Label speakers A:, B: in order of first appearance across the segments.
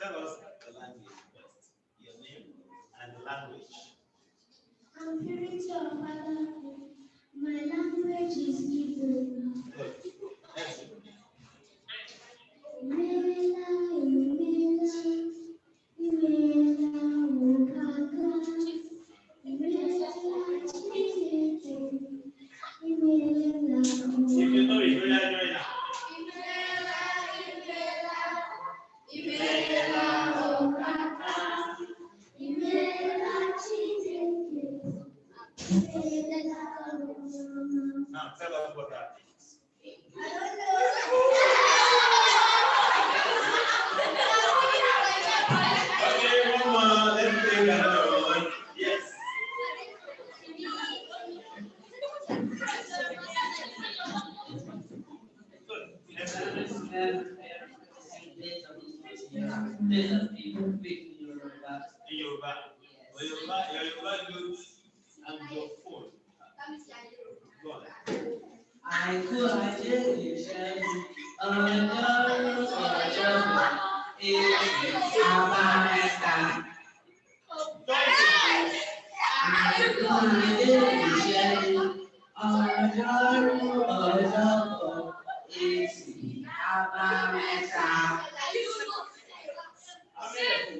A: Tell us the language first. Your name and the language.
B: I'm purity of father. My language is Hebrew.
A: Good. Excellent.
B: Imela, Imela, Imela, Ukaka, Imela, Chitete, Imela,
A: If you know it, join now.
B: Imela, Ukaka, Imela, Chitete, Imela,
A: Now tell us what that means.
B: I don't know.
A: Okay, one more. Let's take another one. Yes. Good. Excellent. In Yoruba. Well, your Yoruba looks and your phone. Go on.
C: I could share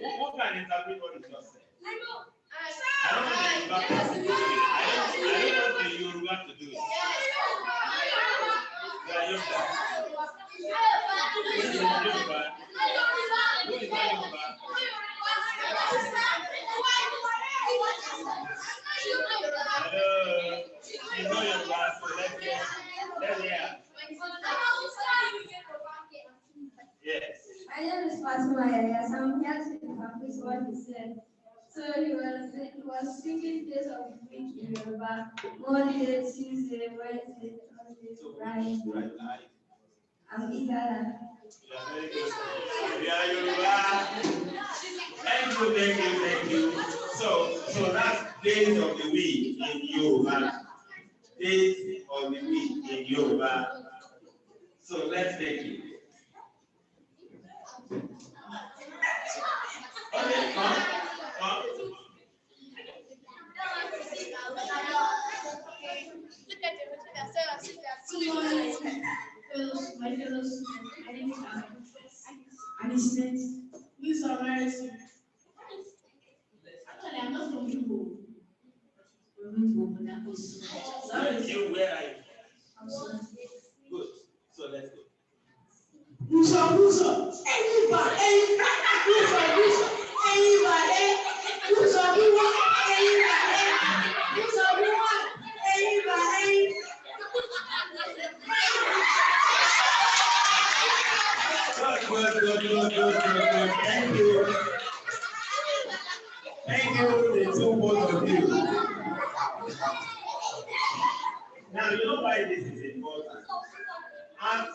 A: Who can interpret what you just said? I don't know the Yoruba to do it. I don't know the Yoruba to do it. Who is not Yoruba? Who is not Yoruba? You know Yoruba, so let's hear. Yes.
B: My name is Fatima Elias. I'm here to practice what he said. So he was speaking days of the week in Yoruba: Monday, Tuesday, Wednesday, Thursday, Friday. I'm Igala.
A: You are very good. We are Yoruba. Thank you. So that's days of the week in Yoruba. Days of the week in Yoruba. So let's take it. Okay, come.
B: My fellows, my name is Anismet. Please summarize. Actually, I'm not from Kubwa.
A: Sorry, where are you?
B: I'm sorry.
A: Good. So let's go. Good. Thank you, the two both of you. Now, you know why this is important? Art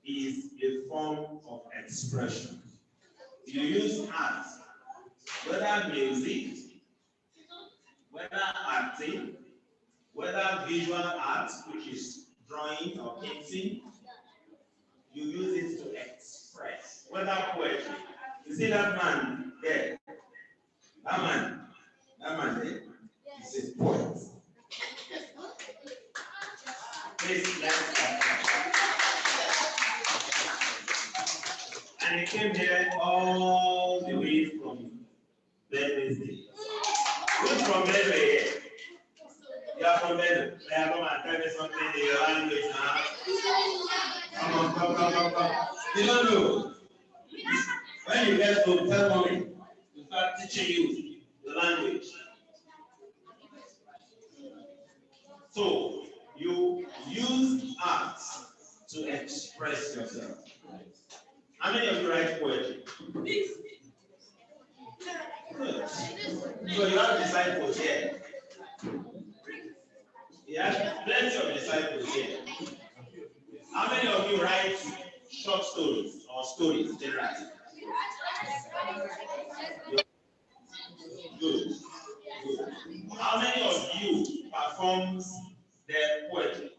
A: is a form of expression. You use art, whether music, whether acting, whether visual art, which is drawing or painting, you use it to express, whether poetry. You see that man there? That man there, is a poet. Please, let's start. And he came here all the way from Wednesday. Who's from Wednesday? You are from Wednesday. Come and tell me something in your language now. Come on. You don't know. When you get home, tell mommy to start teaching you the language. So you use art to express yourself. How many of you write poetry? Good. So you have disciples here. You have plenty of disciples here. How many of you write short stories or stories generally? Good. How many of you performs their poetry?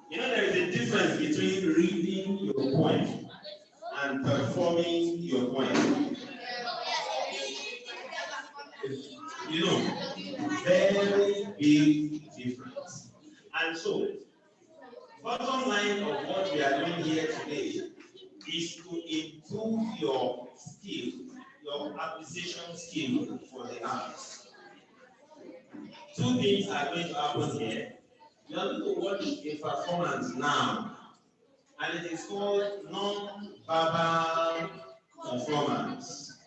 A: You know there is a difference between reading your poem and following your point? You know, very big difference. And so, bottom line of what we are doing here today is to improve your skill, your acquisition skill for the arts. Two things are going to happen here. You are going to watch a performance now, and it is called non-verbal performance.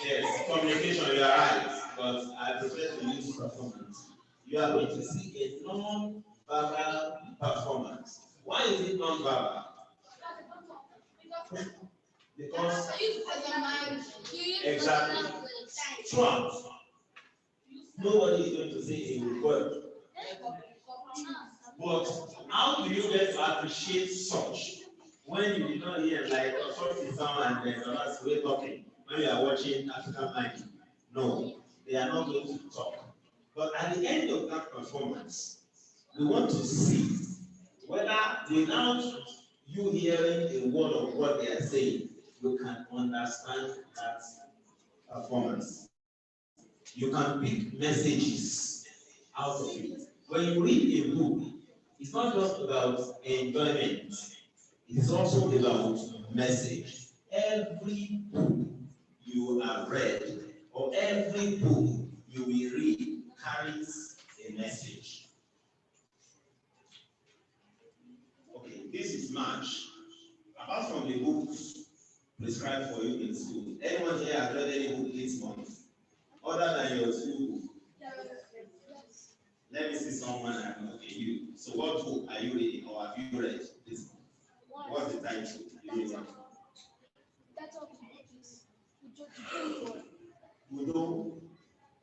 A: Yes, communication, you are right, but I prefer to use performance. You are going to see a non-verbal performance. Why is it non-verbal? Because exactly, Trump, nobody is going to say a word. But how do you get to appreciate such when you did not hear like such is someone and then others were talking when you are watching African Magic? No, they are not going to talk. But at the end of that performance, we want to see whether without you hearing a word of what they are saying, you can understand that performance. You can pick messages out of it. When you read a book, it's not just about enjoyment, it's also about message. Every book you have read or every book you will read carries a message. Okay, this is March. Apart from the books prescribed for you in school, anyone here has read any book this month? Other than your school book? Let me see someone I know. Okay, you. So what book are you reading or have you read this month? What's the title?
D: That's all the
A: Udo.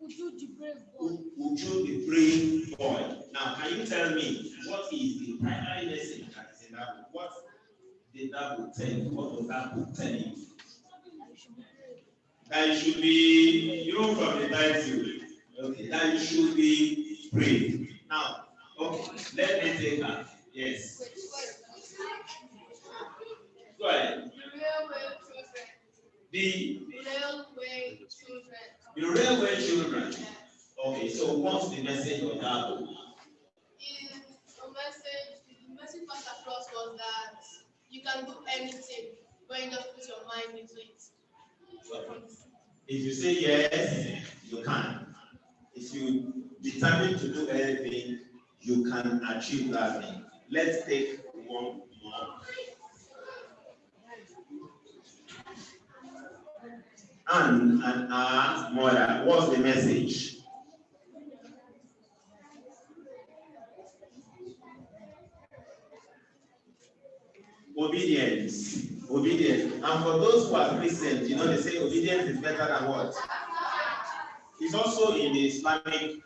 D: Uju the brave boy.
A: Uju the brave boy. Now, can you tell me what is the primary message that is in that book? What did that book tell you? What was that book telling you? That you should be, you know, from the title. Okay, that you should be brave. Now, okay, let me take that. Yes. Go ahead. The railway children. Okay, so what's the message of that book?
D: The message passed across was that you can do anything when you just put your mind into it.
A: Okay. If you say yes, you can. If you determine to do anything, you can achieve that thing. Let's take one more. Anne and our mother, what's the message? Obedience. Obedience. And for those who are Christians, you know, they say obedience is better than what? It's also in the Islamic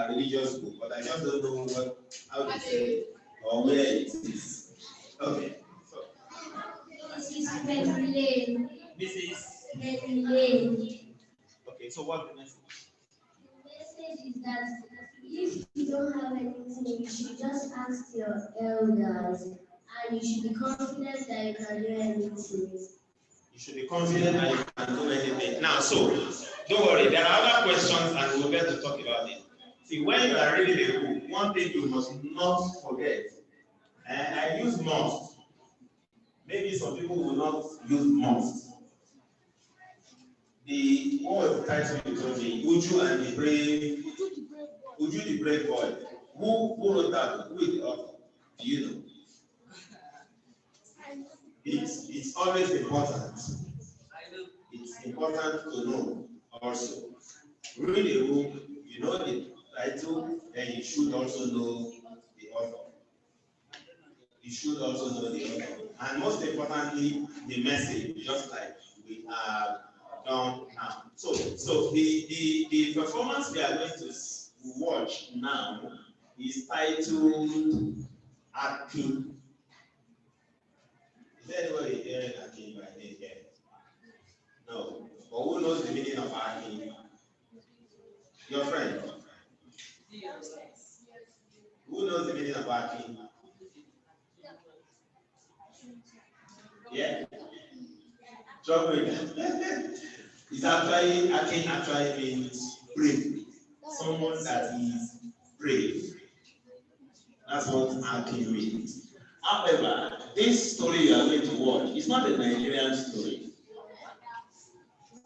A: religious book, but I just don't know how to say it or where it is. Okay. So.
B: This is Brazilian.
A: This is
B: Brazilian.
A: Okay, so what's the message?
B: The message is that if you don't have anything, you should just ask your elders, and you should be confident that you can do anything.
A: You should be confident that you can do anything. Now, so don't worry, there are other questions and we'll get to talk about it. See, when you are reading a book, one thing you must not forget, and I use must. Maybe some people will not use must. What was the title you told me? Uju and the brave. Uju the brave boy. Who wrote that book? Who is the author? Do you know? It's always important. It's important to know also. Read a book, you know the title, and you should also know the author. You should also know the author. And most importantly, the message, just like we have done now. So the performance we are going to watch now is titled AKIN. Is there anybody hearing AKIN by name here? No. But who knows the meaning of AKIN? Your friend? Who knows the meaning of AKIN? Yeah? It's actually, AKIN actually means brave. Someone that is brave. That's what AKIN means. However, this story you are going to watch is not a Nigerian story.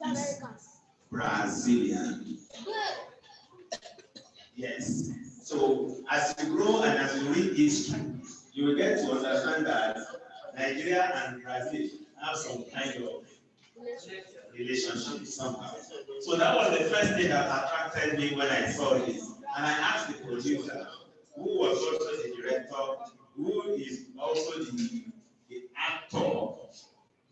A: It's Brazilian. Yes. So as you grow and as you read history, you will get to understand that Nigeria and Brazil have some kind of relationship somehow. So that was the first thing that attracted me when I saw this. And I asked the producer, who was also the director, who is also the actor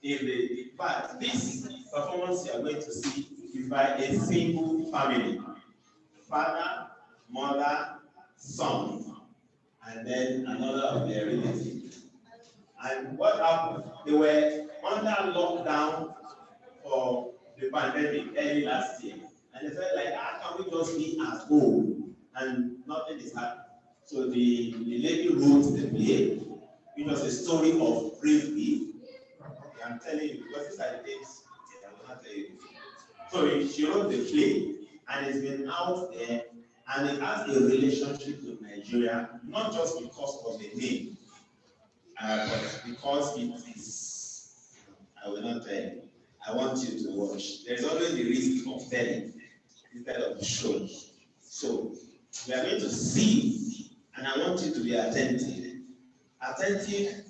A: in the part. This performance you are going to see is by a single family. Father, mother, son, and then another of their relatives. And what happened? They were under lockdown for the pandemic early last year. And they felt like, how can we just be at home and nothing is happening? So the lady wrote the play. It was a story of bravery. I'm telling you, because these are the things I will not tell you. So she wrote the play, and it's been out there, and it has a relationship with Nigeria, not just because of the name, but because it is, I will not tell you. I want you to watch. There's always the risk of telling instead of showing. So we are going to see, and I want you to be attentive. Attentive,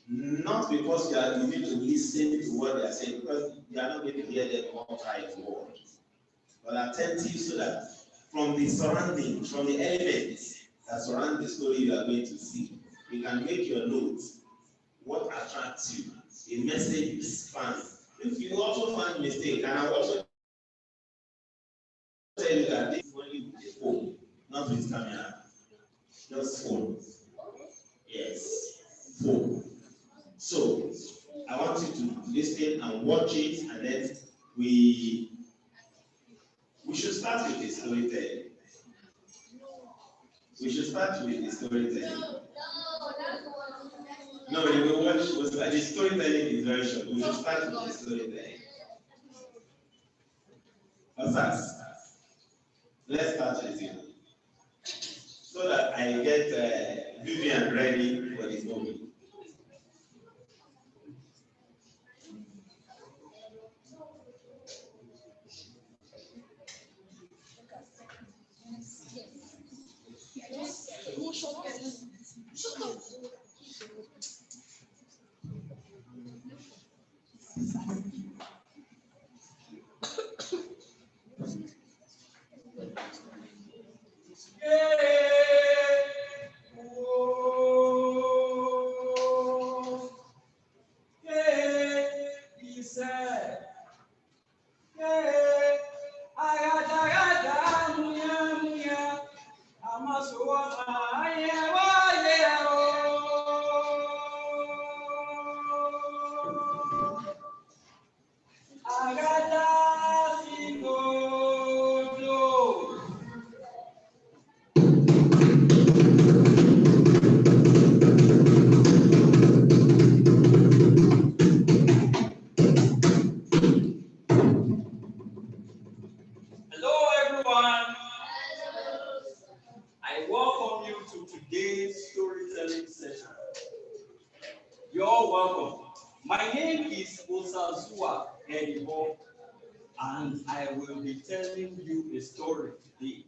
A: not because you need to listen to what they are saying, because you are not going to hear them all try to word, but attentive so that from the surroundings, from the elements that surround the story you are going to see, you can make your notes. What attracts you? A message you span. If you also find mistake, and I will also tell you that this is only with the phone, not with camera, just phone. Yes, phone. So I want you to listen and watch it, and then we should start with the storytelling. We should start with the storytelling. No, we will watch. The storytelling is very short. We should start with the storytelling. Let's start with you, so that I get Viviane ready for this movie.
E: You're welcome. My name is Osazua Edibo, and I will be telling you a story today.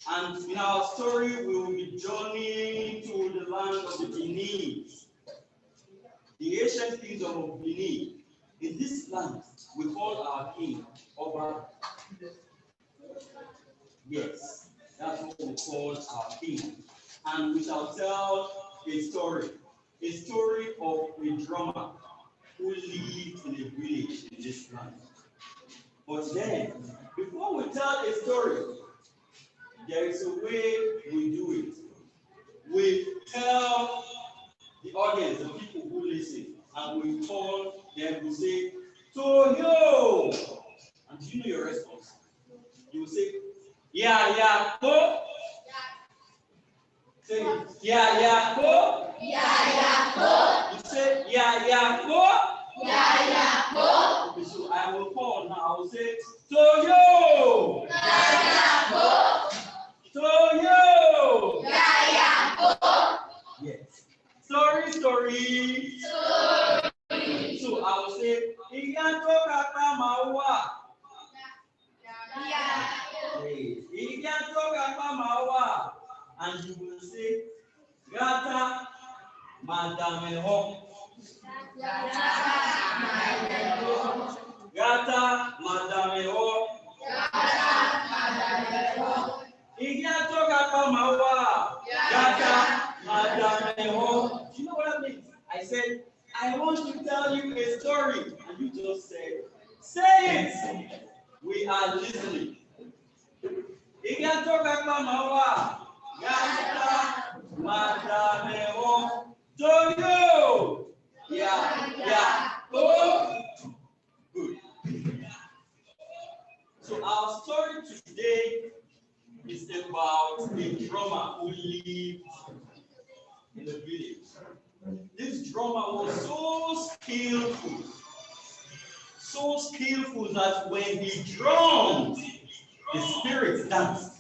E: And in our story, we will be journeying to the land of the Benin, the ancient kingdom of Benin. In this land, we call our king Oba. Yes, that's what we call our king. And we shall tell a story of a drummer who lived in a village in this land. But then, before we tell a story, there is a way we do it. We tell the audience, the people who listen, and we call them, we say, Toyo! And do you know your response? You will say, yeah, go. Say, yeah, go.
B: Yeah, go.
E: You say, yeah, go. Okay, so I will call now. I will say, Toyo! Toyo! Yes. Story. So I will say, Iyanto kaka mawa. Iyanto kaka mawa. And you will say, Gata madame ho. Gata madame ho. Iyanto kaka mawa. Gata madame ho. Do you know what I mean? I said, I want to tell you a story. And you just said, say it. We are listening. Iyanto kaka mawa. Gata madame ho. Toyo. Yeah. Oh. Good. So our story today is about a drummer who lived in the village. This drummer was so skillful that when he drummed, the spirits danced.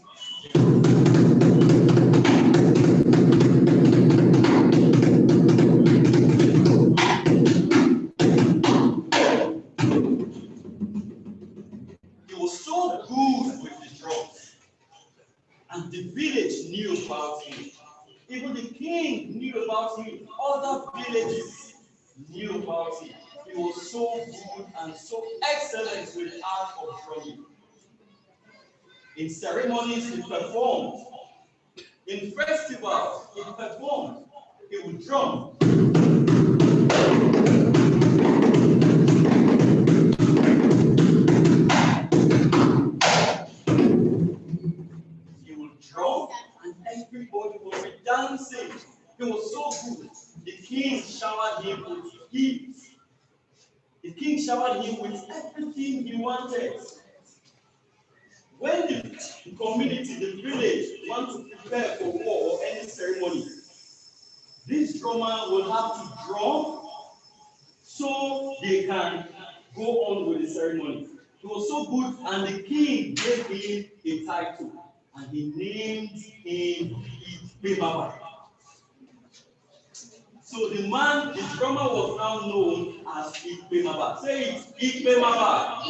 E: He was so good with the drums, and the village knew about him. Even the king knew about him. Other villages knew about him. He was so good and so excellent with the art of drumming. In ceremonies, he performed. In festivals, he performed. He would drum. He would drum, and everybody would be dancing. He was so good. The king showered him with gifts. The king showered him with everything he wanted. When the community, the village, want to prepare for war or any ceremony, this drummer will have to drum so they can go on with the ceremony. He was so good, and the king gave him a title, and he named him Ikpemaba. So the drummer was now known as Ikpemaba. Say it, Ikpemaba.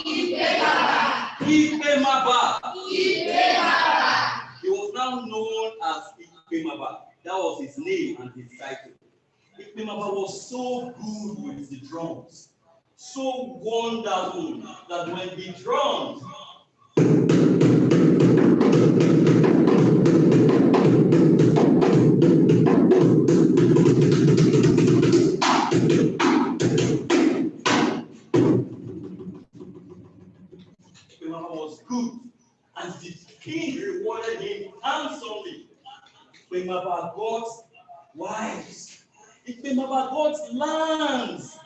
E: Ikpemaba. He was now known as Ikpemaba. That was his name and his title. Ikpemaba was so good with the drums, so wonderful that when he drummed, Ikpemaba was good, and the king rewarded him handsomely. Ikpemaba got wives. Ikpemaba got lands.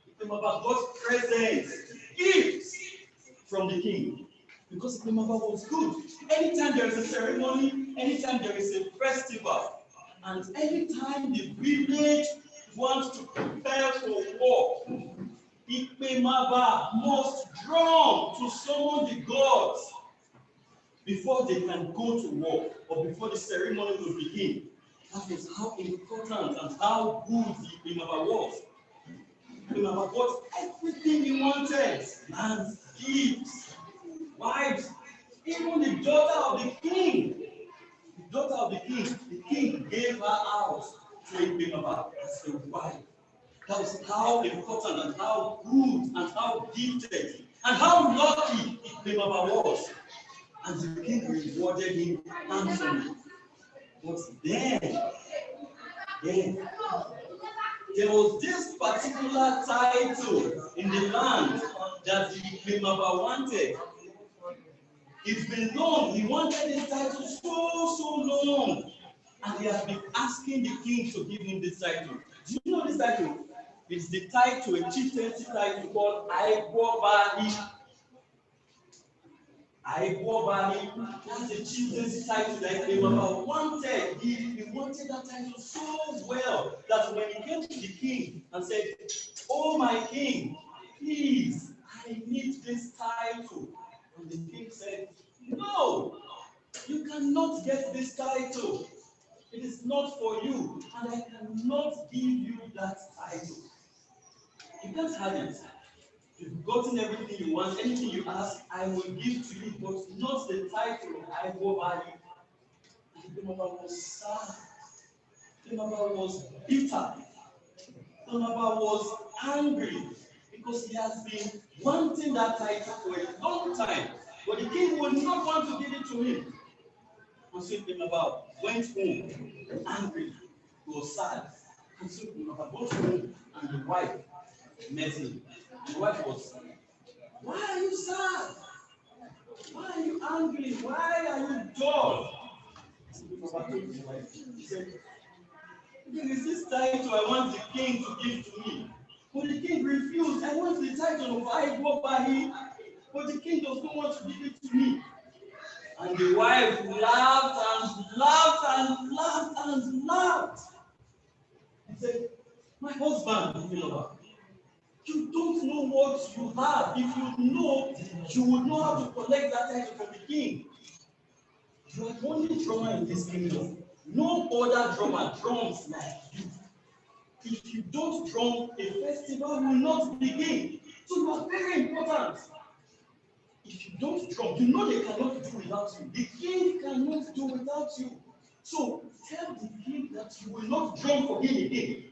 E: Ikpemaba got presents, gifts from the king. Because Ikpemaba was good. Anytime there is a ceremony, anytime there is a festival, and anytime the village wants to prepare for war, Ikpemaba must drum to summon the gods before they can go to war or before the ceremony will begin. That was how important and how good Ikpemaba was. Ikpemaba got everything he wanted: lands, gifts, wives, even the daughter of the king. The daughter of the king gave her house to Ikpemaba as a wife. That was how important and how good and how gifted and how lucky Ikpemaba was. And the king rewarded him handsomely. But then there was this particular title in the land that Ikpemaba wanted. It's been long. He wanted this title so long. And he has been asking the king to give him this title. Do you know this title? It's the title, a chieftaincy title called Aibobahi. I go by him. That's the chieftaincy title that he wanted. He wanted that title so well that when he came to the king and said, "Oh, my king, please, I need this title." And the king said, "No, you cannot get this title. It is not for you, and I cannot give you that title. You can't have it. You've gotten everything you want, anything you ask, I will give to you, but not the title I go by." And the Mama was sad. The Mama was bitter. The Mama was angry because he has been wanting that title for a long time, but the king would not want to give it to him. And so the Mama went home angry. He was sad. And so the Mama got home and the wife met him. The wife was, "Why are you sad? Why are you angry? Why are you dull?" The Mama told his wife, she said, "There is this title I want the king to give to me. But the king refused. I want the title of Aigobahi, but the king does not want to give it to me." And the wife laughed and laughed and laughed and laughed. He said, "My husband, you don't know what you have. If you know, you would know how to collect that title from the king. You are the only drummer in this kingdom. No other drummer drums like you. If you don't drum, a festival will not begin. So you are very important. If you don't drum, you know they cannot do without you. The king cannot do without you. So tell the king that you will not drum for him again.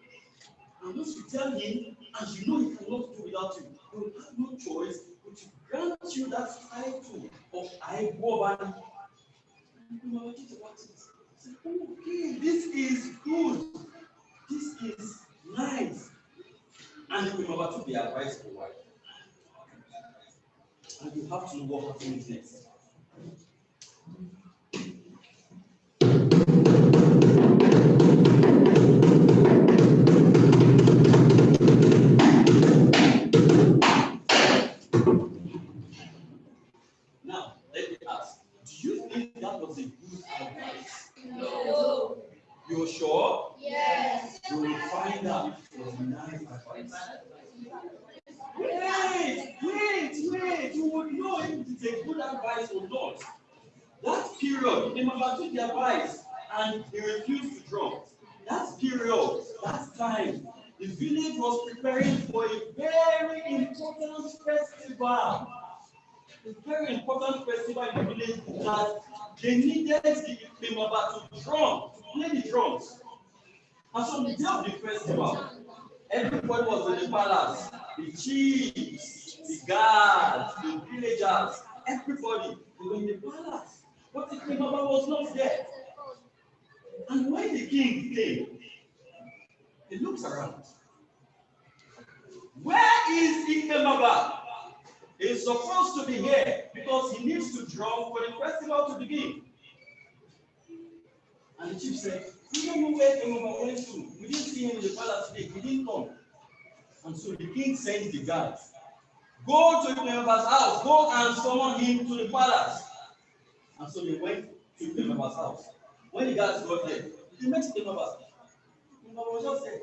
E: And once you tell him, and you know he cannot do without you, he will have no choice but to grant you that title of Aigoban." Okay, this is good. This is nice. And the Queen Mother took the advice for wife. And you have to know what happens next. Now, let me ask, do you think that was a good advice?
D: No.
E: You're sure?
D: Yes.
E: You will find out it was nice advice. Wait. You will know if it's a good advice or not. That period, the Mama took the advice and he refused to drum. That period, that time, the village was preparing for a very important festival. A very important festival in the village that they needed the Mama to drum, to play the drums. And so the day of the festival, everybody was in the palace. The chiefs, the guards, the villagers, everybody were in the palace. But the Queen Mother was not there. And when the king came, he looks around. Where is the Queen Mother? He's supposed to be here because he needs to drum for the festival to begin. And the chief said, "We don't know where Queen Mother went to. We didn't see him in the palace today. He didn't come." And so the king sent the guards. "Go to Queen Mother's house. Go and summon him to the palace." And so they went to Queen Mother's house. When the guards got there, they met Queen Mother. Queen Mother was just there.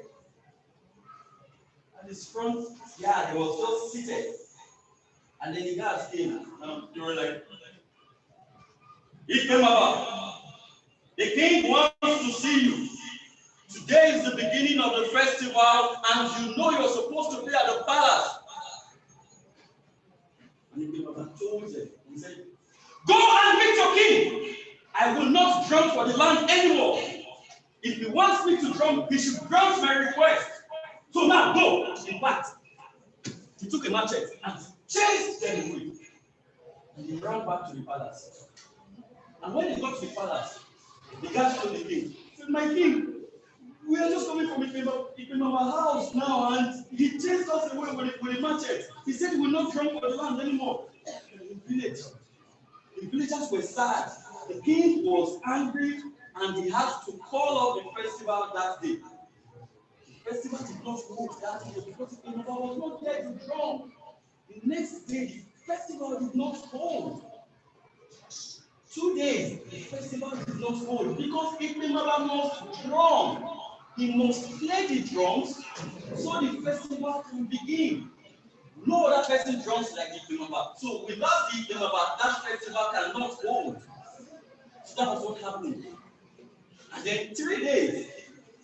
E: At his front yard, he was just seated. And then the guards came and they were like, "Queen Mother, the king wants to see you. Today is the beginning of the festival, and you know you're supposed to be at the palace." And the Queen Mother told him, he said, "Go and meet your king. I will not drum for the land anymore. If he wants me to drum, he should grant my request. So now go." In fact, he took a machete and chased them away. And he ran back to the palace. And when he got to the palace, the guards told the king, said, "My king, we are just coming from Ipemoma's house now, and he chased us away with a machete. He said he will not drum for the land anymore." The villagers were sad. The king was angry, and he had to call off the festival that day. The festival did not hold that day because Ipenoma was not there to drum. The next day, the festival did not hold. 2 days, the festival is not hold because Ikemaba must drum. He must play the drums so the festival can begin. No other person drums like Ikemaba. So without the Ikemaba, that festival cannot hold. So that was what happened. And then 3 days,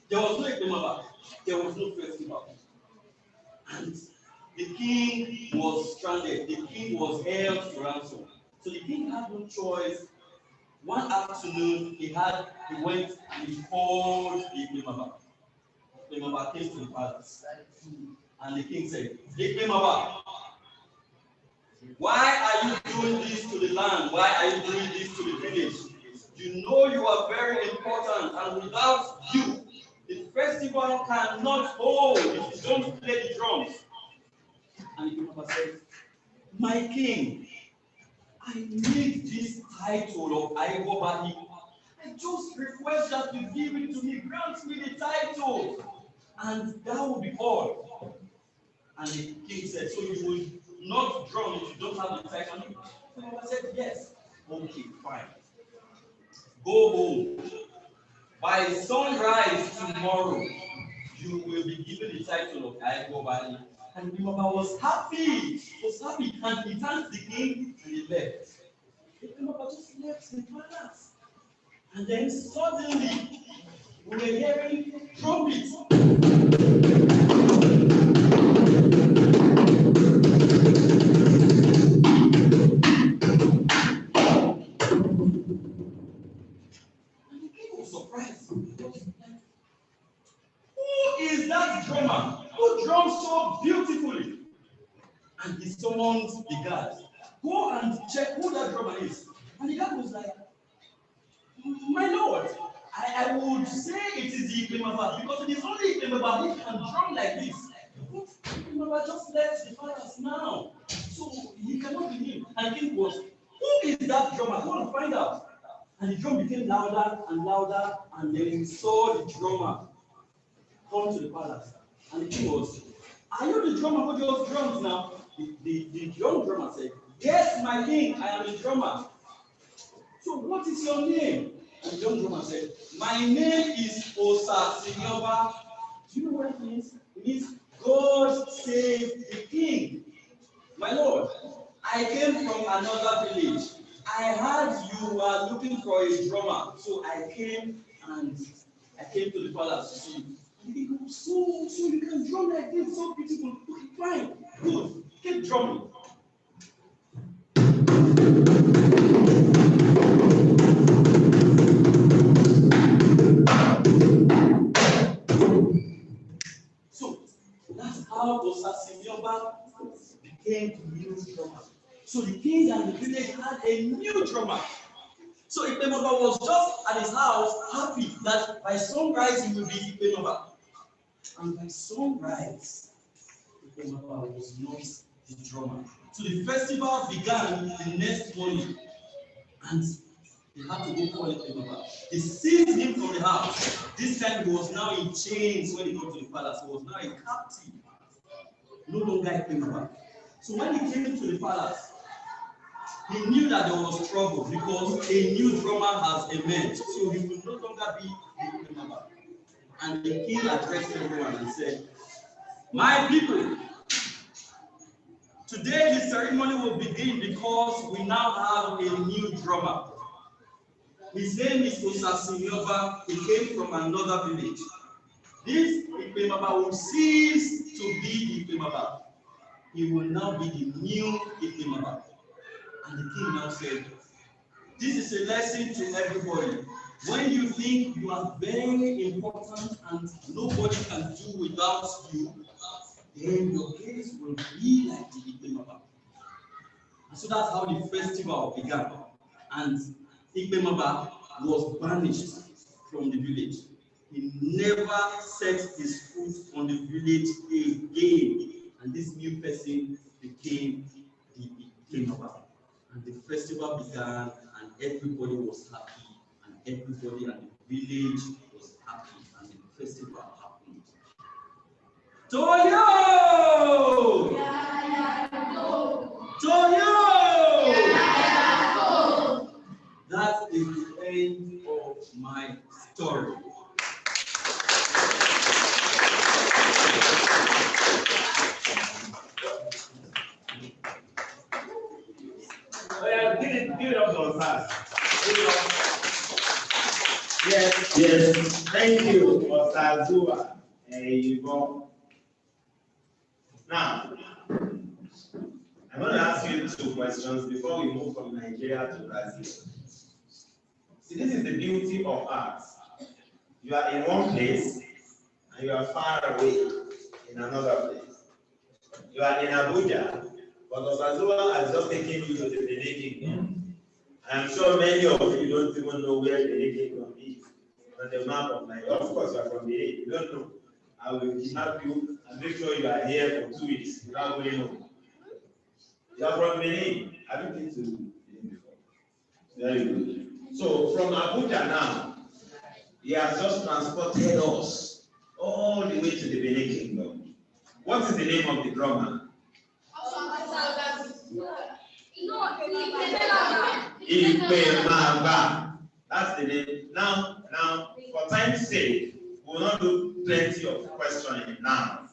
E: there was no Ikemaba. There was no festival. And the king was stranded. The king was held to ransom. So the king had no choice. One afternoon, he went and he called Ikemaba. Ikemaba came to the palace. And the king said, Ikemaba, why are you doing this to the land? Why are you doing this to the village? You know you are very important, and without you, the festival cannot hold if you don't play the drums. And Ikemaba said, my king, I need this title of Aiwobahi. I just request that you give it to me, grant me the title, and that will be all. And the king said, so you will not drum if you don't have the title? And I said, yes. Okay, fine. Go home. By sunrise tomorrow, you will be given the title of Aiwobahi. And Ikemaba was happy, and he thanked the king and he left. Ikemaba just left the palace. And then suddenly, we were hearing trumpets. And the king was surprised. Who is that drummer who drums so beautifully? And he summoned the guard. Go and check who that drummer is. And the guard was like, my lord, I would say it is Ikemaba because it is only Ikemaba who can drum like this. But Ikemaba just left the palace now. So he cannot be him. And the king was, who is that drummer? Go and find out. And the drum became louder and louder, and then we saw the drummer come to the palace. And the king was, are you the drummer who just drums now? The drummer said, yes, my king, I am the drummer. So what is your name? And the drummer said, my name is Osasinyoba. Do you know what it means? It means God save the king. My lord, I came from another village. I heard you were looking for a drummer. So I came to the palace to see you. And he goes, so you can drum like this, so beautiful. Okay, fine, good, keep drumming. So that's how Osasinyoba became the new drummer. So the king and the village had a new drummer. So Ikemaba was just at his house, happy that by sunrise he will be Ikemaba. And by sunrise, Ikemaba was not the drummer. So the festival began the next morning, and they had to go call Ikemaba. They seized him from the house. This time he was now in chains when he got to the palace. He was now a captive, no longer Ikemaba. So when he came to the palace, he knew that there was trouble because a new drummer has emerged, so he will no longer be Ikemaba. And the king addressed everyone and said, my people, today the ceremony will begin because we now have a new drummer. His name is Osasinyoba. He came from another village. This Ikemaba will cease to be Ikemaba. He will now be the new Ikemaba. And the king now said, this is a lesson to everybody. When you think you are very important and nobody can do without you, then your case will be like the Ikemaba. And so that's how the festival began. And Ikemaba was banished from the village. He never set his foot on the village again. And this new person became the Ikemaba. And the festival began, and everybody was happy, and everybody at the village was happy, and the festival happened. Toyo! Toyo! That
A: give it up for us. Yes. Thank you, Pastor Zua. There you go. Now, I'm going to ask you 2 questions before we move from Nigeria to Brazil. See, this is the beauty of art. You are in one place and you are far away in another place. You are in Abuja, but Osazua has just taken you to the Benin Kingdom. I'm sure many of you don't even know where the Benin Kingdom is on the map of Nigeria. Of course, you are from Benin, you don't know. I will kidnap you and make sure you are here for 2 weeks without going home. You are from Benin. Have you been to Benin before? Very good. So from Abuja now, he has just transported us all the way to the Benin Kingdom. What is the name of the drummer? Ipemaba. That's the name. Now, for time's sake, we will not do plenty of questioning now.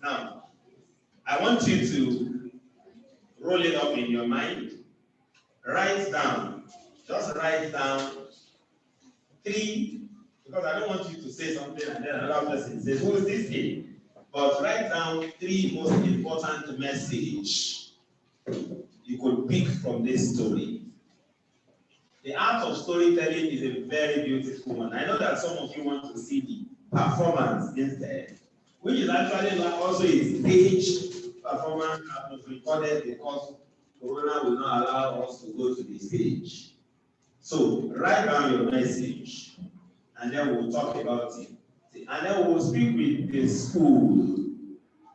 A: Now, I want you to roll it up in your mind. Just write down 3, because I don't want you to say something and then another person says, who is this thing? But write down 3 most important messages you could pick from this story. The art of storytelling is a very beautiful one. I know that some of you want to see the performance instead, which is actually also a stage performance that was recorded because Corona will not allow us to go to the stage. So write down your message and then we'll talk about it. And then we'll speak with the school.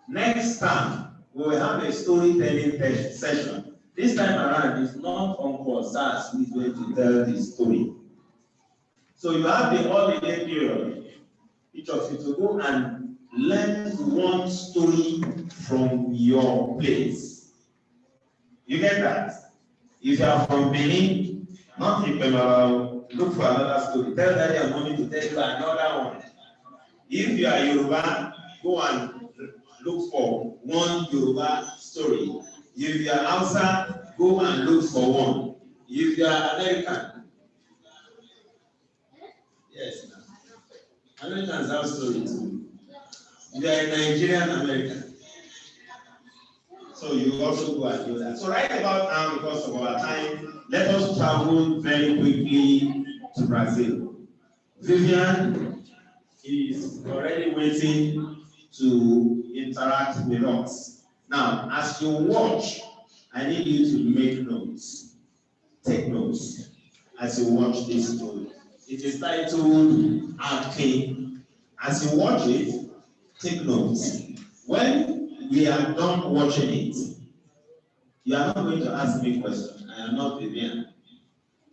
A: Next time, we will have a storytelling session. This time around, it's not Uncle Sars who is going to tell the story. So you have the holiday period, each of you to go and learn one story from your place. You get that? If you are from Benin, not look for another story. Tell Daddy I'm going to tell you another one. If you are Yoruba, go and look for one Yoruba story. If you are Hausa, go and look for one. If you are American, yes, Americans have stories too. If you are a Nigerian American, so you also go and do that. So right about now, because of our time, let us travel very quickly to Brazil. Viviane is already waiting to interact with us. Now, as you watch, I need you to make notes. Take notes as you watch this story. It is titled AKIN. As you watch it, take notes. When we are done watching it, you are not going to ask me questions. I am not Viviane.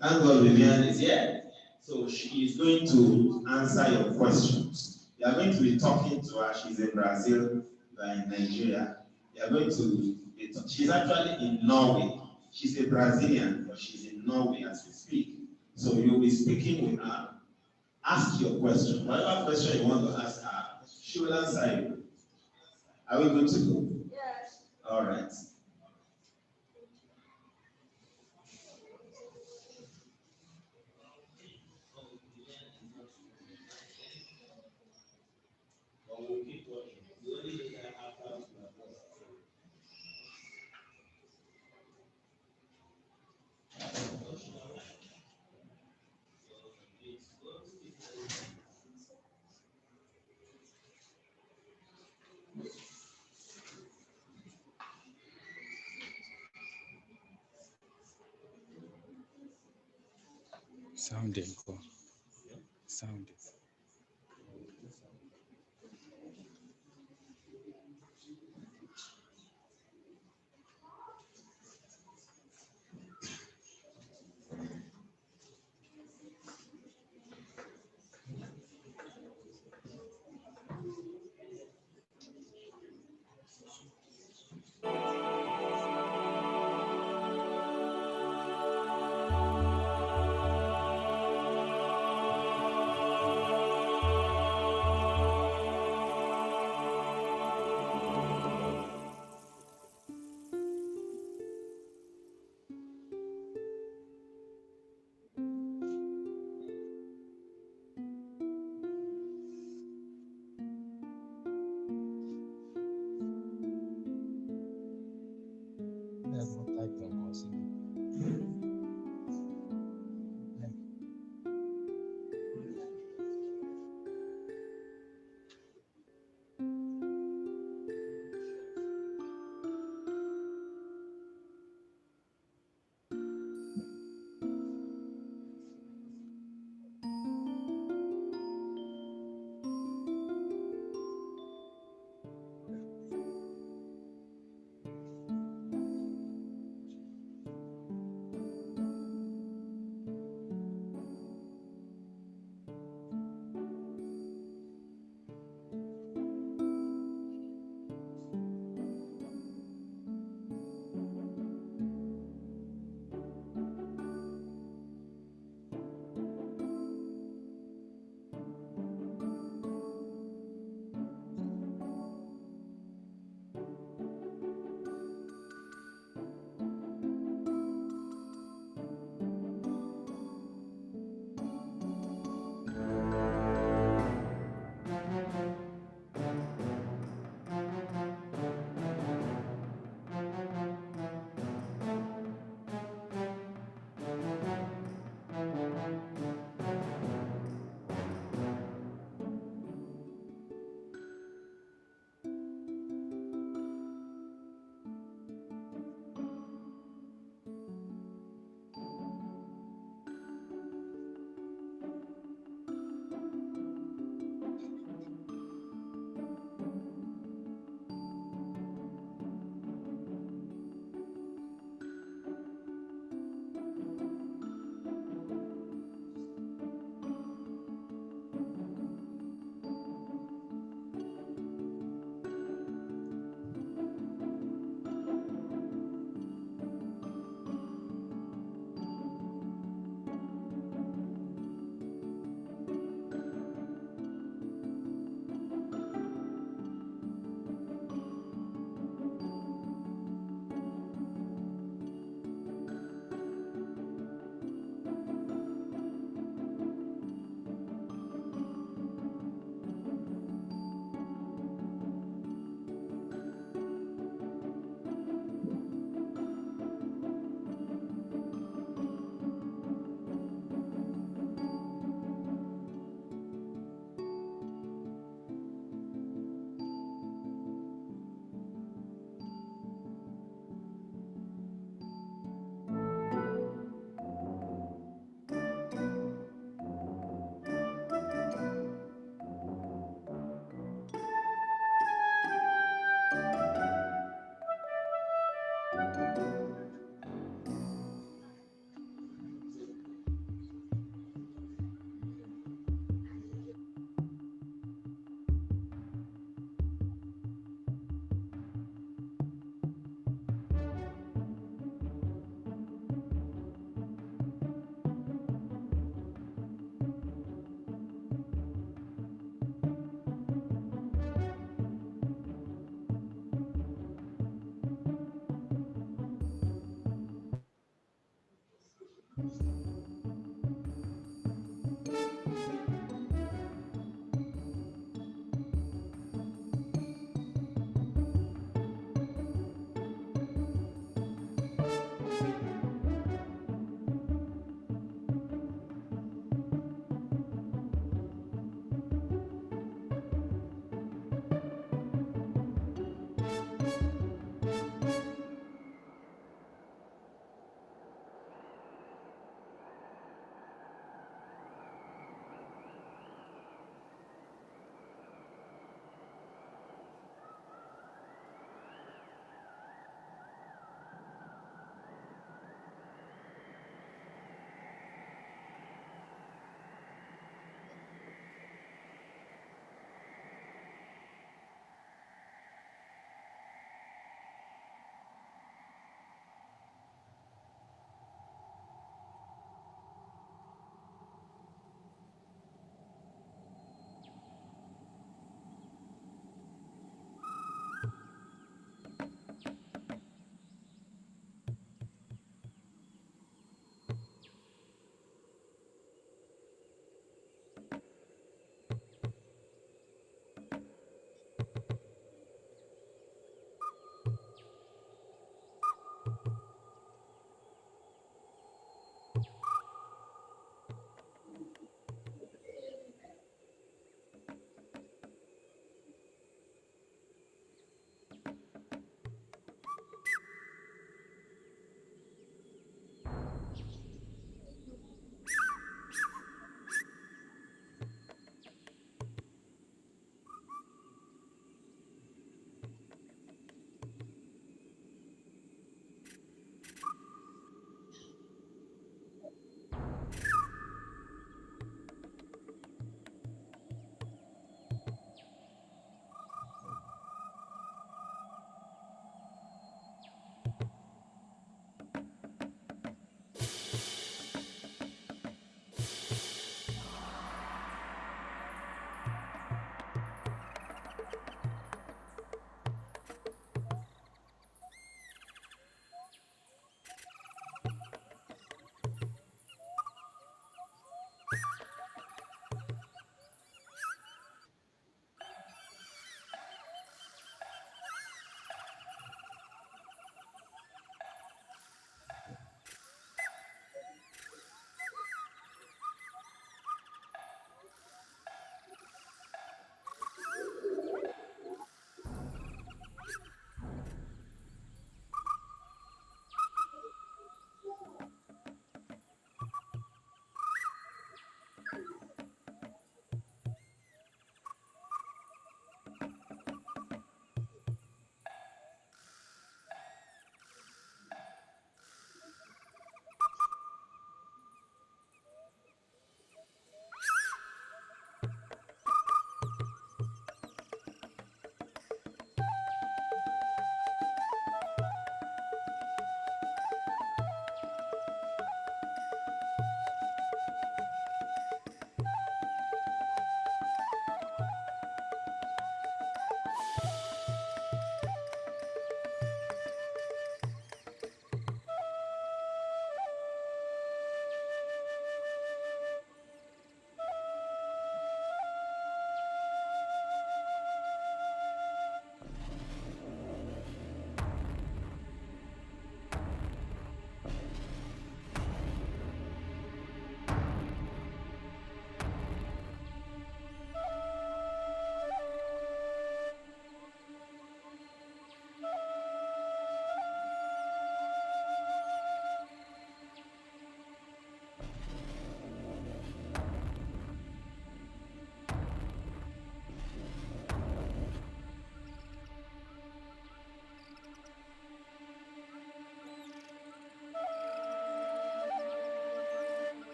A: Thank God Viviane is here. So she is going to answer your questions. You are going to be talking to her. She's in Brazil, you are in Nigeria. You are going to be she's actually in Norway. She's a Brazilian, but she's in Norway as we speak. So you'll be speaking with her. Ask your question. Whatever question you want to ask her, she will answer you. Are we good to go?
B: Yes.
A: All right.
F: Sounding. Sounding.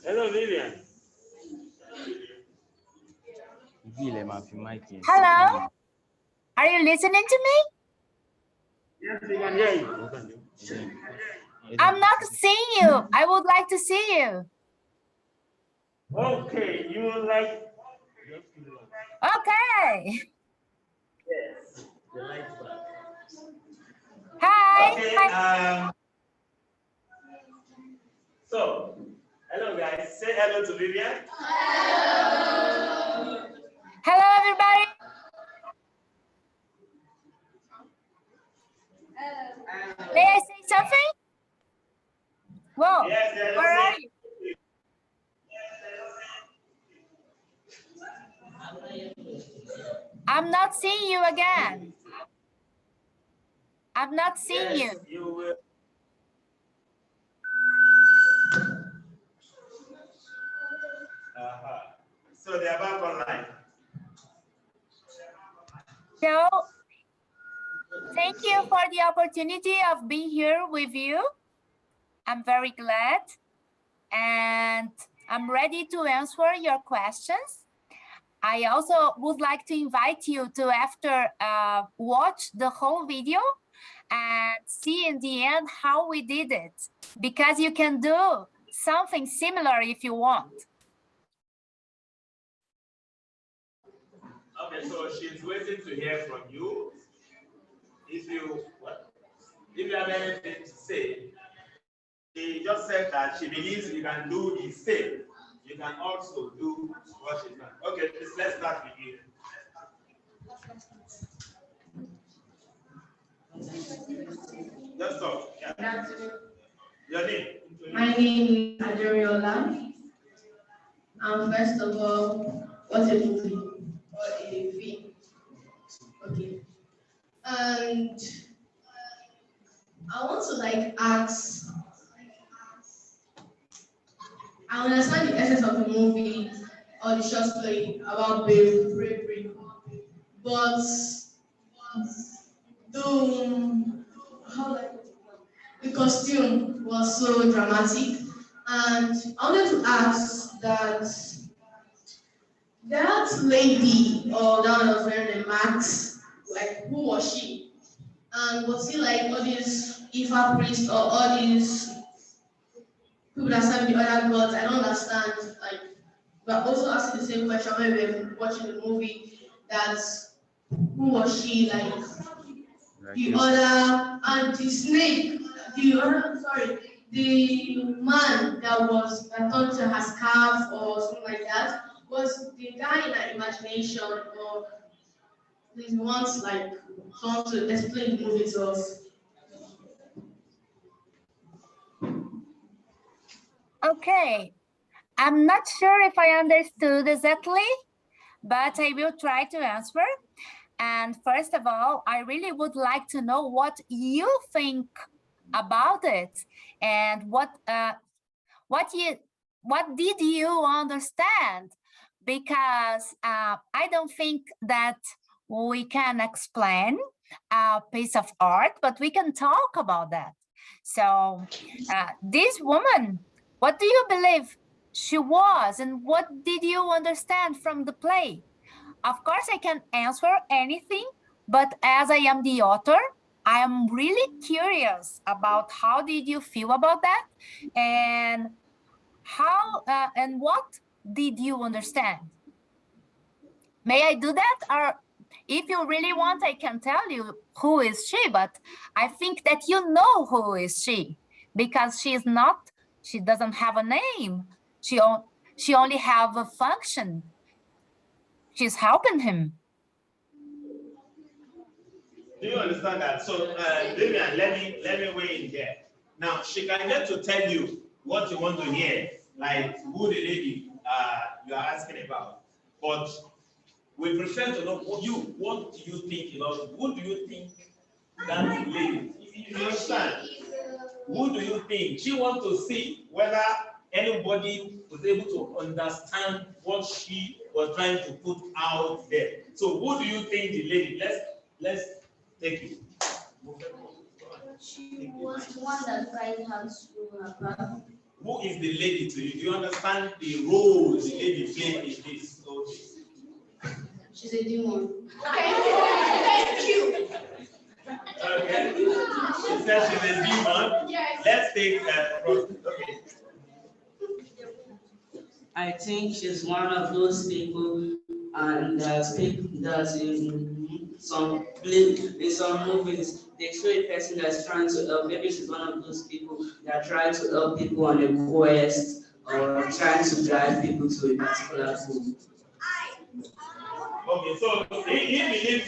A: Hello, Viviane.
G: Hello? Are you listening to me?
A: Yes, we can hear you.
G: I'm not seeing you. I would like to see you.
A: Okay, you like.
G: Okay.
A: Yes. The lights back.
G: Hi.
A: Okay.
G: Hi.
A: So, hello guys. Say hello to Viviane.
G: Hello, everybody. May I say something? Whoa.
A: Yes, they're
G: Where are
A: saying.
G: you? I'm not seeing you again. I'm not seeing
A: Yes,
G: you.
A: You will. So they are back online.
G: So, thank you for the opportunity of being here with you. I'm very glad. And I'm ready to answer your questions. I also would like to invite you to after watch the whole video and see in the end how we did it, because you can do something similar if you want.
A: Okay, so she's waiting to hear from you. If you have anything to say, she just said that she believes you can do the same. You can also do what she's done. Okay, let's start with you. Just talk. Yeah. Your name?
H: My name is Arojah. First of all, what's a movie or a film? Okay. And I want to ask. I understand the essence of the movie or the short story about bravery, but the costume was so dramatic, and I wanted to ask that lady or that one was wearing the mask, who was she? And was he like all these Ifa priests or all these people that serve the other gods? I don't understand. We're also asking the same question when we were watching the movie. That who was she? The other and the snake. The man that thought to have scarf or something like that was the guy in our imagination, or please wants someone to explain the movie to us.
G: Okay, I'm not sure if I understood exactly, but I will try to answer. And first of all, I really would like to know what you think about it, and what did you understand? Because I don't think that we can explain a piece of art, but we can talk about that. So this woman, what do you believe she was, and what did you understand from the play? Of course, I can answer anything, but as I am the author, I am really curious about how did you feel about that, and how and what did you understand? May I do that? Or if you really want, I can tell you who is she, but I think that you know who is she, because she doesn't have a name. She only have a function. She's helping him.
A: Do you understand that? So, Viviane, let me weigh in there. Now, she can get to tell you what you want to hear, like who the lady you are asking about. But we prefer to know what do you think about, who do you think that lady? You understand? Who do you think? She wants to see whether anybody was able to understand what she was trying to put out there. So, who do you think the lady? Let's take it.
B: She was the one that cried her to her back.
A: Who is the lady to you? Do you understand the role the lady played in this story?
H: She's a demon.
D: Thank you.
A: Okay. She says she's a demon.
D: Yes.
A: Let's take okay.
C: I think she's one of those people, and that in some movies they show a person that's trying to help. Maybe she's one of those people that try to help people on a quest or trying to drive people to a particular goal.
A: Okay, so he believes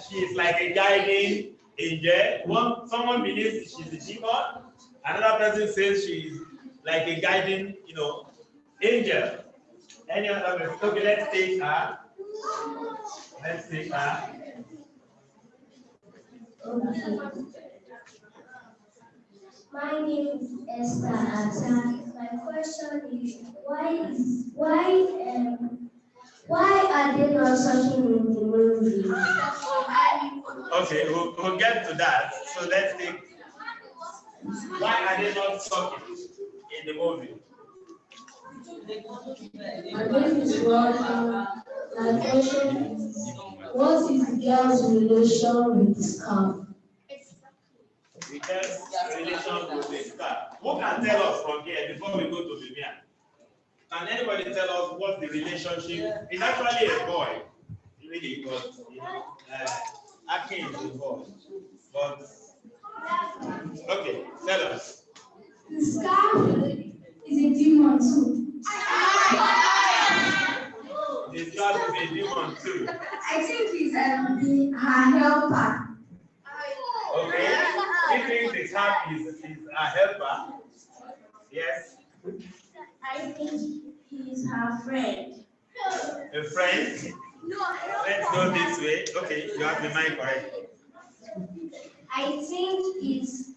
A: she's like a guiding angel. Someone believes she's a demon. Another person says she's like a guiding, angel. Any other person? Okay, let's take her. Let's take her.
B: My name is Esther Ata. My question is why are they not talking in the movie?
A: Okay, we'll get to that. So let's take. Why are they not talking in the movie?
B: My name is Roger. My question is, what is the girl's relation with Scarf?
A: The girl's relation with the scar. Who can tell us from here before we go to Viviane? Can anybody tell us what the relationship? It's actually a boy, really, but AKIN is a boy. But okay, tell us.
B: The Scarf is a demon too.
A: The scar is a demon too.
B: I think he's her helper.
A: Okay. He thinks the scar is a helper. Yes.
B: I think he's her friend.
A: A friend? Let's go this way. Okay, you have the mic correct.
B: I think it's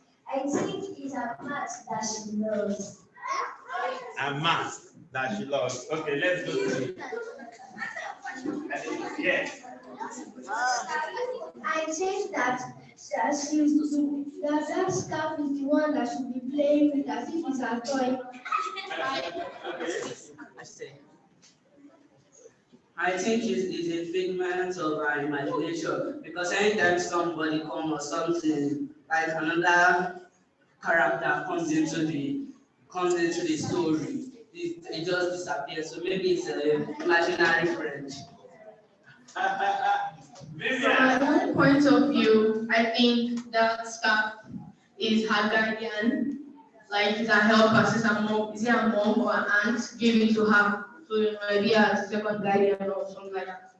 B: a mask that she loves.
A: A mask that she loves. Okay, let's go to it. Yes.
B: I think that scarf is the one that should be playing with as if it's a toy.
C: I think it's a figment of our imagination, because anytime somebody comes or something like another character comes into the story, it just disappears. So maybe it's an imaginary friend.
H: From my own point of view, I think that Scarf is her guardian, like it's a helper, is it a mom or an aunt, give it to her. So it might be a second guardian or something like that.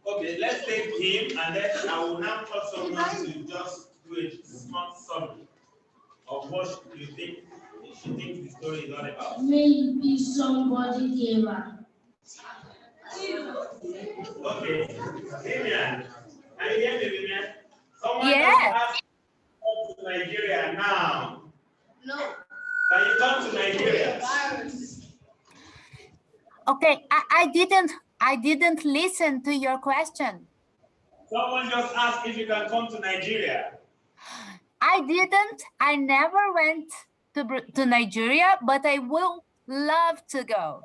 A: Okay, let's take him, and then I will now tell someone to just do a small summary of what you think she thinks the story is all about.
B: Maybe somebody gave her.
A: Okay, Viviane, can you hear me, Viviane? Someone
G: Yes.
A: just asked to come to Nigeria now.
D: No.
A: Can you come to Nigeria?
G: Okay, I didn't listen to your question.
A: Someone just asked if you can come to Nigeria.
G: I never went to Nigeria, but I will love to go.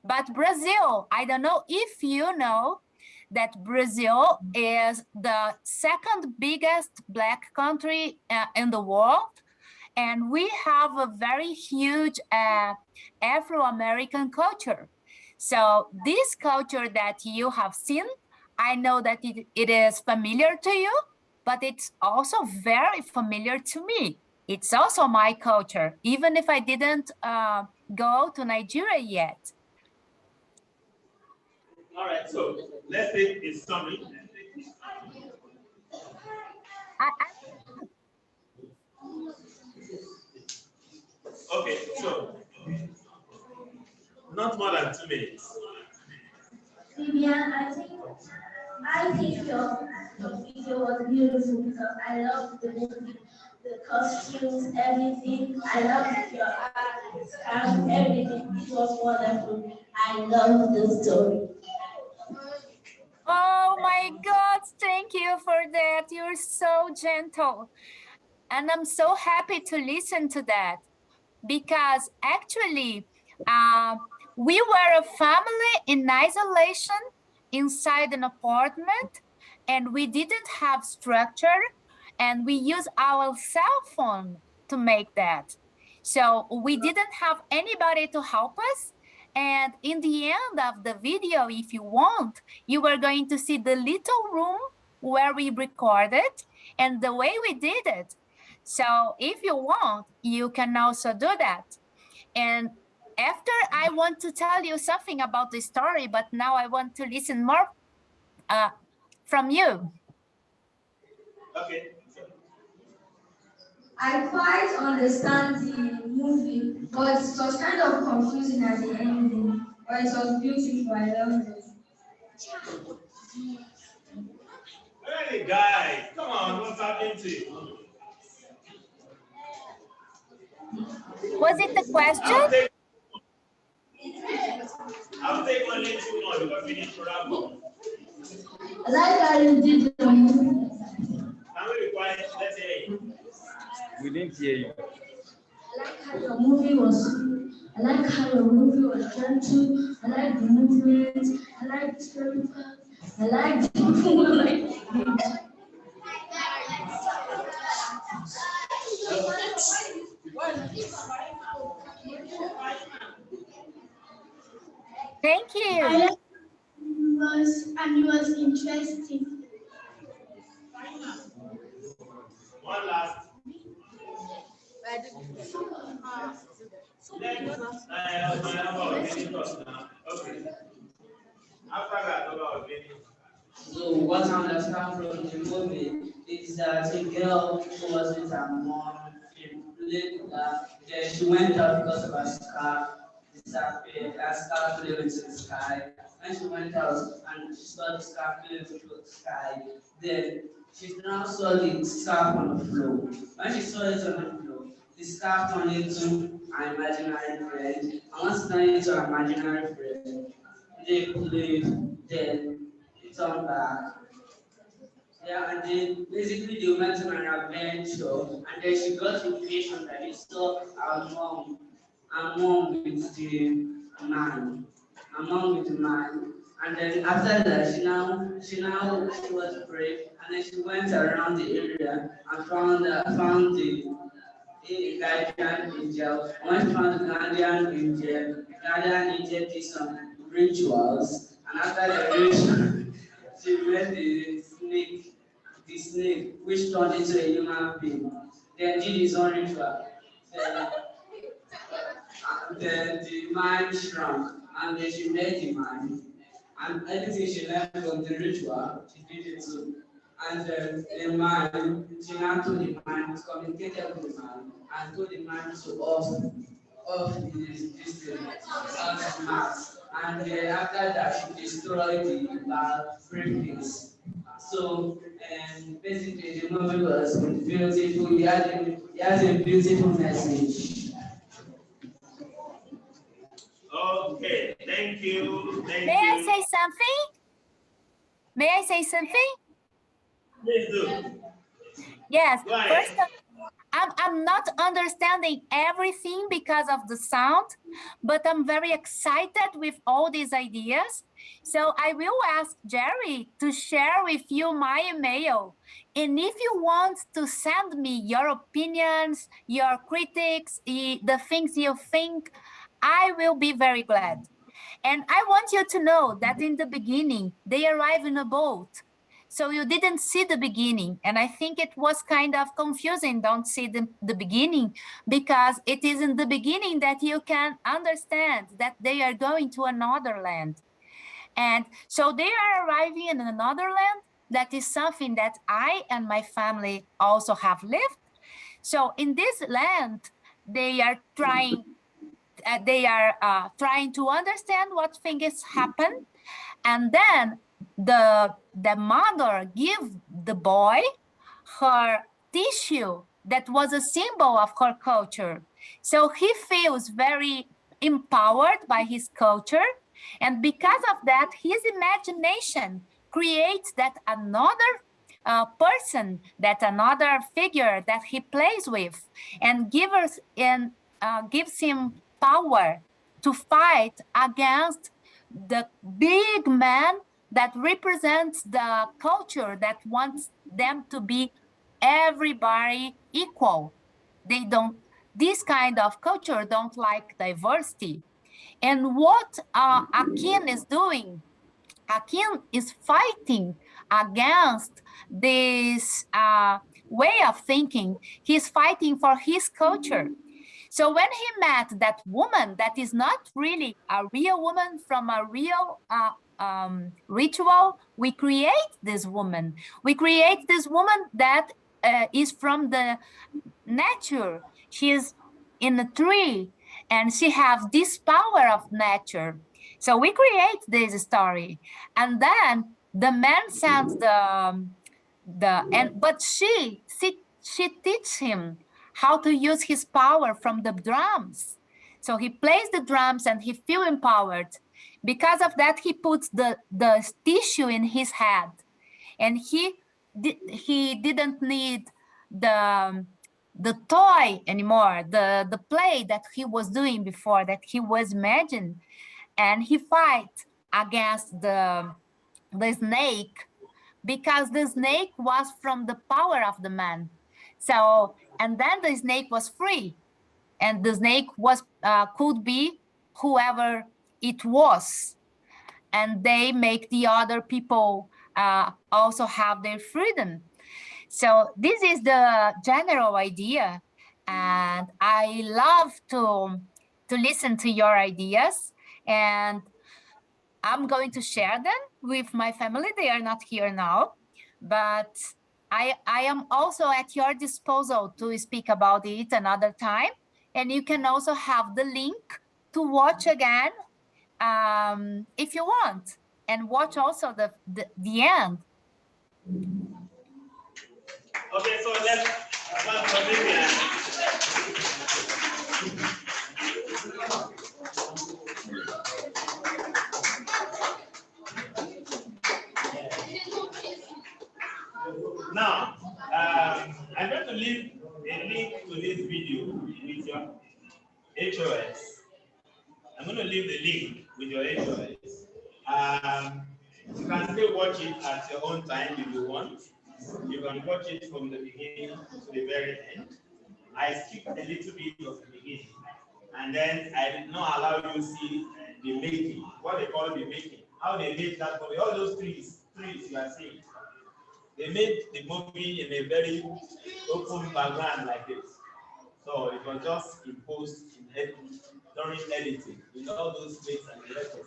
G: But Brazil, I don't know if you know that Brazil is the second biggest Black country in the world. And we have a very huge Afro-American culture. So this culture that you have seen, I know that it is familiar to you, but it's also very familiar to me. It's also my culture, even if I didn't go to Nigeria yet.
A: All right, so let's take a summary. Okay, so not more than 2 minutes.
B: Viviane, I think your video was beautiful because I love the movie, the costumes, everything. I love your art, everything. It was wonderful. I love the story.
G: Oh my God, thank you for that. You're so gentle. And I'm so happy to listen to that. because actually we were a family in isolation inside an apartment, and we didn't have structure, and we used our cell phone to make that. So we didn't have anybody to help us. And in the end of the video, if you want, you are going to see the little room where we recorded and the way we did it. So if you want, you can also do that. And after, I want to tell you something about the story, but now I want to listen more from you.
A: Okay.
B: I quite understand the movie, but it was kind of confusing at the ending. But it was beautiful. I loved it.
A: Hey guys, come on, what's happening to you?
G: Was it the question?
A: I'll take only 2 more because we need to wrap up.
B: I like how you did the movie.
A: Can we be quiet? Let's hear it.
F: We didn't hear you.
B: I like how your movie was sweet. I like how your movie was gentle. I like the movement. I like the story part. I like the
G: Thank you.
I: It was interesting.
A: One last. Okay. After that, about Vinny.
C: So what I understand from the movie is that a girl who was with her mom, she played then she went out because of her scarf disappeared. Her scarf flew into the sky. When she went out and she saw the scarf flew into the sky, then she now saw the scarf on the floor. When she saw it on the floor, the scarf turned into an imaginary friend. And once it turned into an imaginary friend, they played, then it turned back. Yeah, and then basically they went on an adventure, and then she got the vision that she saw her mom with the man, and then after that she was brave, and then she went around the area and found the guardian angel. When she found the guardian angel did some rituals, and after the ritual, she met the snake, which turned into a human being. Then did his own ritual. Then the man shrunk, and then she met the man. And everything she learned from the ritual, she did it too. And then the man, she now told the man, communicated with the man, and told the man to off this thing, off Mars. And then after that, she destroyed the briefcase. So, basically, the movie was beautiful. He has a beautiful message.
A: Okay, thank you.
G: May I say something? May I say something?
A: Please do.
G: Yes.
A: Go ahead.
G: First, I'm not understanding everything because of the sound, but I'm very excited with all these ideas. So I will ask Jerry to share with you my email. And if you want to send me your opinions, your critics, the things you think, I will be very glad. And I want you to know that in the beginning, they arrive in a boat. So you didn't see the beginning. And I think it was kind of confusing, don't see the beginning, because it is in the beginning that you can understand that they are going to another land. And so they are arriving in another land. That is something that I and my family also have lived. So in this land, they are trying to understand what things happen, and then the mother give the boy her tissue that was a symbol of her culture. So he feels very empowered by his culture, and because of that, his imagination creates that another person, that another figure that he plays with, and gives us gives him power to fight against the big man that represents the culture that wants them to be everybody equal. They don't, this kind of culture don't like diversity. And what AKIN is doing, AKIN is fighting against this way of thinking. He's fighting for his culture. So when he met that woman that is not really a real woman from a real ritual, we create this woman. We create this woman that is from the nature. She is in a tree and she has this power of nature. So we create this story, and then the man sends but she teaches him how to use his power from the drums. So he plays the drums and he feels empowered. Because of that, he puts the tissue in his head, and he didn't need the toy anymore, the play that he was doing before, that he was imagining, and he fight against the snake, because the snake was from the power of the man. So, and then the snake was free, and the snake was could be whoever it was, and they make the other people also have their freedom. So this is the general idea, and I love to listen to your ideas, and I'm going to share them with my family. They are not here now, but I am also at your disposal to speak about it another time. And you can also have the link to watch again if you want, and watch also the end.
A: Okay, so let's start from Viviane. Now, I'm going to leave a link to this video with your HOS. I'm going to leave the link with your HOS. You can still watch it at your own time if you want. You can watch it from the beginning to the very end. I skipped a little bit of the beginning, and then I did not allow you to see the making, what they call the making, how they made that movie. All those trees you are seeing. They made the movie in a very open background like this. So it was just imposed during editing with all those space and the rest of it.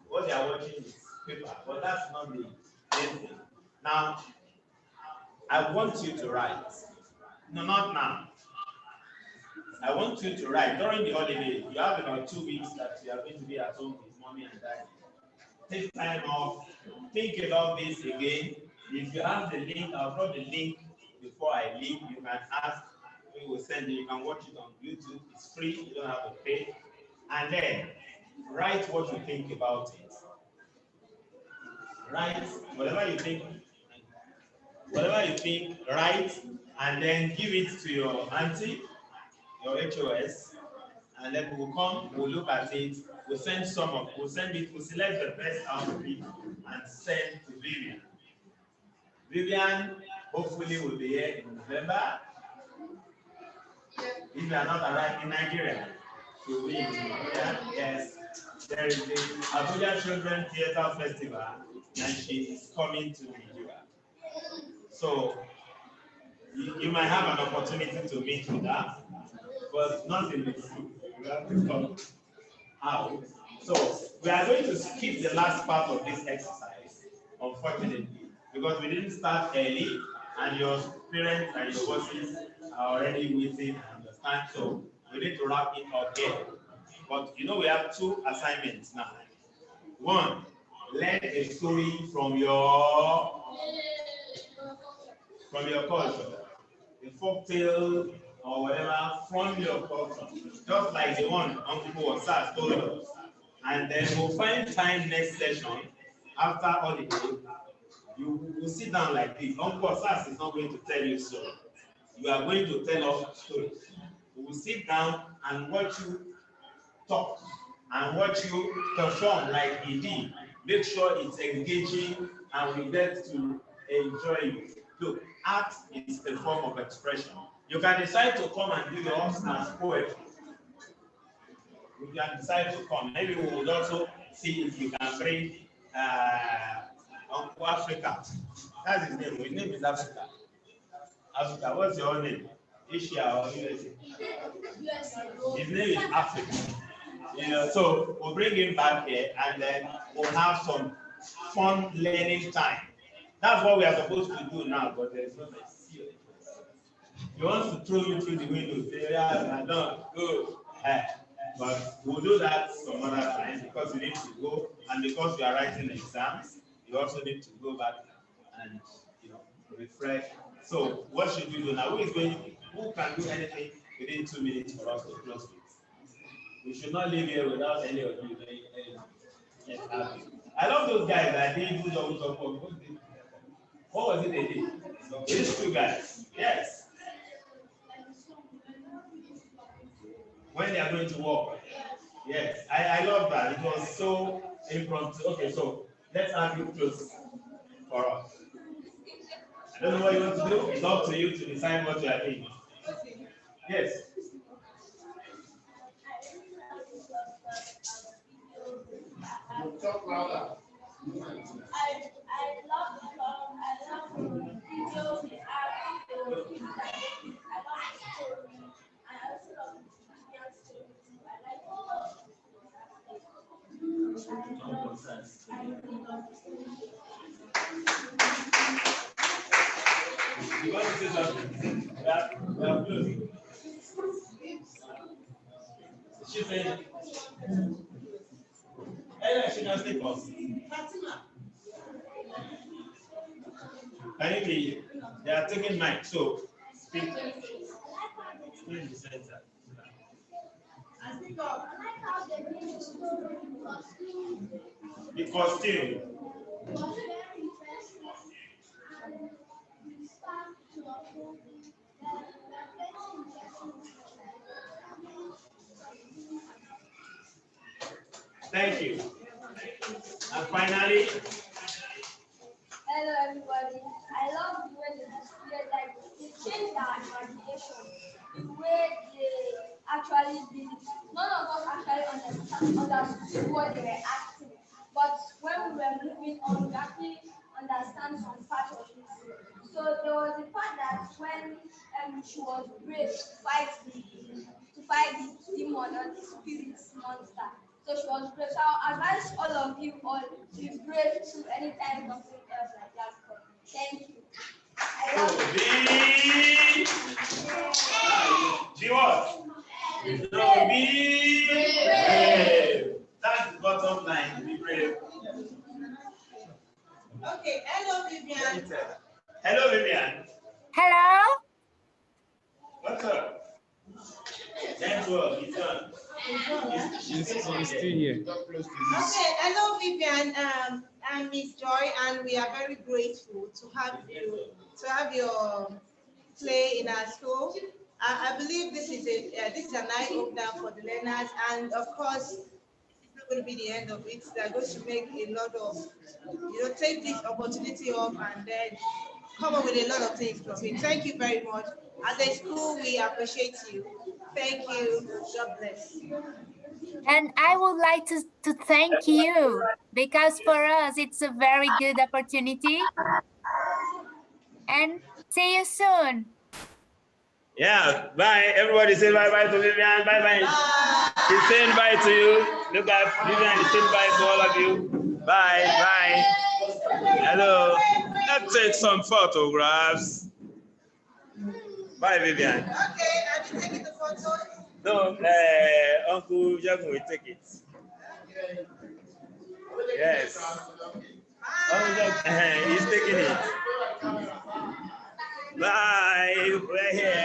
A: What they are watching is paper, but that's not the main thing. Now, I want you to write. No, not now. I want you to write during the holiday. You have about 2 weeks that you are going to be at home with mommy and daddy. Take time off. Think about this again. If you have the link, I'll drop the link before I leave. You can ask. We will send you. You can watch it on YouTube. It's free. You don't have to pay. And then write what you think about it. Write whatever you think. Whatever you think, write, and then give it to your auntie, your HOS, and then we'll come, we'll look at it, we'll send we'll select the best out of it and send to Viviane. Viviane hopefully will be here in November. If you are not arrived in Nigeria, she will be in Nigeria. Yes, there is the Arojah Children's Theatre Festival, and she is coming to Nigeria. So you might have an opportunity to meet with her, but not in the food. You have to come out. So we are going to skip the last part of this exercise, unfortunately, because we didn't start early, and your parents and your bosses are already waiting and understand. So we need to wrap it up here. But you know we have 2 assignments now. 1, learn a story from your culture, a folk tale or whatever from your culture, just like the one Uncle Osas told us. And then we'll find time next session after holiday. You will sit down like this. Uncle Osas is not going to tell you stories. You are going to tell us stories. We will sit down and watch you talk and watch you perform like he did. Make sure it's engaging and we get to enjoy you. Look, art is a form of expression. You can decide to come and do your own as poetry. You can decide to come. Maybe we would also see if you can bring Uncle Africa. That's his name. His name is Africa. Africa, what's your name? Asia or USA? His name is Africa. You know, so we'll bring him back here and then we'll have some fun learning time. That's what we are supposed to do now, but there's no message. He wants to throw you through the window. Say, yeah, no, go. But we'll do that some other time because you need to go, and because you are writing exams, you also need to go back and refresh. So what should we do now? Who can do anything within 2 minutes for us to close with? We should not leave here without any of you doing anything. Yes, I love those guys that did who don't talk about. What was it they did? These two guys. Yes. When they are going to walk. Yes. I love that. It was so impromptu. Okay, so let's have you close for us. I don't know what you want to do. It's up to you to decide what you are doing. Yes.
I: Talk louder.
B: I love the song. I love the video, the art, the I love the story. I also love the story. I like all. I really love the story.
A: You want to say something? We are closing. She's saying, she can stay close. Anyway, they are taking mic, so speak in the center. The costume. Thank you. And finally,
B: Hello everybody. I love the way they displayed, like they changed our imagination, the way they actually did it. None of us actually understood what they were acting, but when we were moving on, we actually understand some part of it. So there was a part that when she was brave to fight the demon or the spirit monster. So she was brave. So I advise all of you all to be brave to any time something else like that. Thank you. I love
A: be what? No, be brave. That's the bottom line. Be brave.
J: Okay. Hello, Viviane.
A: Hello, Viviane.
G: Hello.
A: What's up? Network, it's done.
F: She's still here.
J: Okay, hello Viviane. I'm Miss Joy, and we are very grateful to have your play in our school. I believe this is an eye opener for the learners, and of course, it's not going to be the end of it. They're going to make a lot of, take this opportunity up and then come up with a lot of things from it. Thank you very much. As a school, we appreciate you. Thank you. God bless.
G: And I would like to thank you, because for us, it's a very good opportunity. And see you soon.
A: Yeah, bye. Everybody say bye-bye to Viviane. Bye-bye. She's saying bye to you. Look at Viviane is saying bye to all of you. Bye, bye. Hello. Let's take some photographs. Bye, Viviane.
J: Okay, are you taking the photo?
A: No, Uncle Jacob will take it. Yes. Uncle Jacob, he's taking it. Bye. We're here.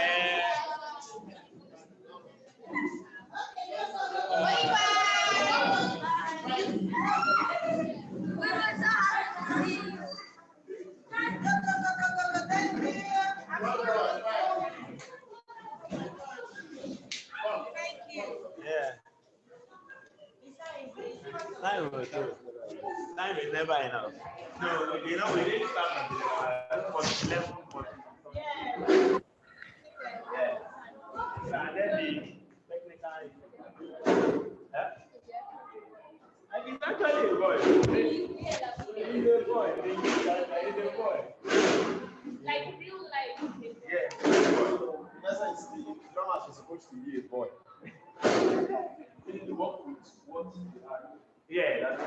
A: Time is never enough. No, we didn't start at 11. Yeah. And then the technical. Yeah. And it's actually a boy. He's a boy. He's a boy.
D: Like real life.
A: Yeah.
I: That's why it's the drama is supposed to be a boy. They need to work with what they are.
A: Yeah, that's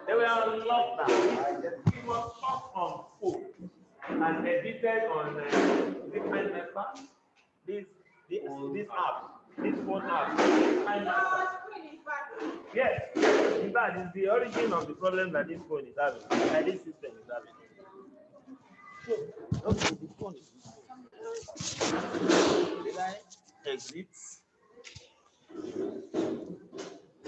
A: they were on lockdown. It was shot on phone and edited on different methods. This phone app. Yes, in fact, it's the origin of the problem that this phone is having, that this system is having. So, okay, the phone is. Did I exit?